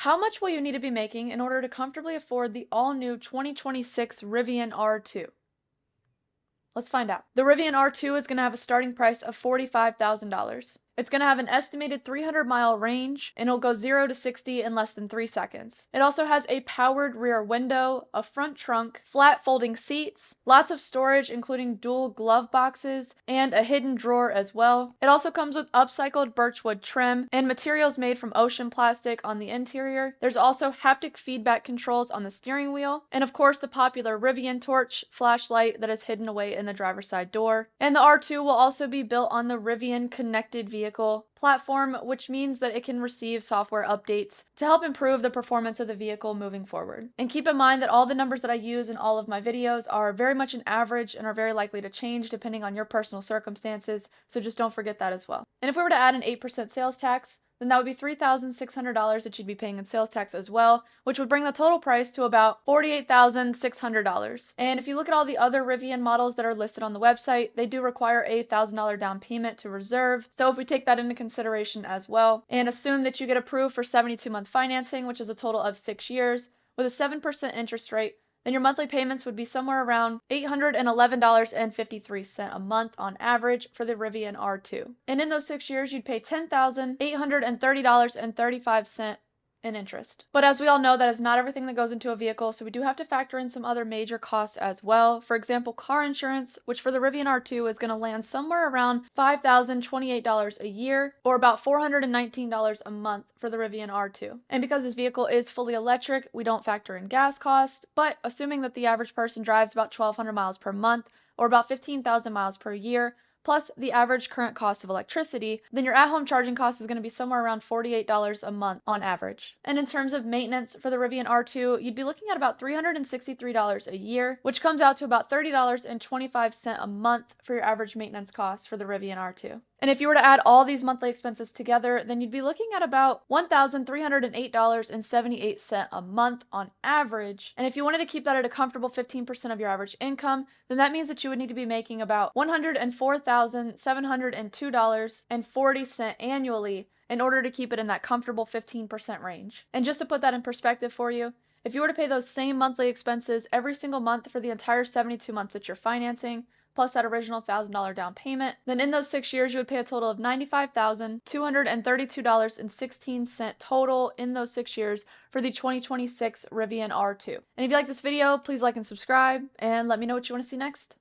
How much will you need to be making in order to comfortably afford the all-new 2026 Rivian R2? Let's find out. The Rivian R2 is going to have a starting price of $45,000. It's going to have an estimated 300-mile range, and it'll go 0 to 60 in less than 3 seconds. It also has a powered rear window, a front trunk, flat folding seats, lots of storage including dual glove boxes, and a hidden drawer as well. It also comes with upcycled birchwood trim and materials made from ocean plastic on the interior. There's also haptic feedback controls on the steering wheel, and of course the popular Rivian torch flashlight that is hidden away in the driver's side door. And the R2 will also be built on the Rivian connected vehicle platform, which means that it can receive software updates to help improve the performance of the vehicle moving forward. And keep in mind that all the numbers that I use in all of my videos are very much an average and are very likely to change depending on your personal circumstances, so just don't forget that as well. And if we were to add an 8% sales tax, then that would be $3,600 that you'd be paying in sales tax as well, which would bring the total price to about $48,600. And if you look at all the other Rivian models that are listed on the website, they do require a $1,000 down payment to reserve. So if we take that into consideration as well, and assume that you get approved for 72-month financing, which is a total of 6 years, with a 7% interest rate, then your monthly payments would be somewhere around $811.53 a month on average for the Rivian R2. And in those 6 years, you'd pay $10,830.35 in interest. But as we all know, that is not everything that goes into a vehicle, so we do have to factor in some other major costs as well. For example, car insurance, which for the Rivian R2 is going to land somewhere around $5,028 a year, or about $419 a month for the Rivian R2. And because this vehicle is fully electric, we don't factor in gas costs, but assuming that the average person drives about 1,200 miles per month, or about 15,000 miles per year, plus the average current cost of electricity, then your at-home charging cost is going to be somewhere around $48 a month on average. And in terms of maintenance for the Rivian R2, you'd be looking at about $363 a year, which comes out to about $30.25 a month for your average maintenance cost for the Rivian R2. And if you were to add all these monthly expenses together, then you'd be looking at about $1,308.78 a month on average. And if you wanted to keep that at a comfortable 15% of your average income, then that means that you would need to be making about $104,702.40 annually in order to keep it in that comfortable 15% range. And just to put that in perspective for you, if you were to pay those same monthly expenses every single month for the entire 72 months that you're financing, plus that original $1,000 down payment, then in those 6 years, you would pay a total of $95,232.16 total in those 6 years for the 2026 Rivian R2. And if you like this video, please like and subscribe, and let me know what you want to see next.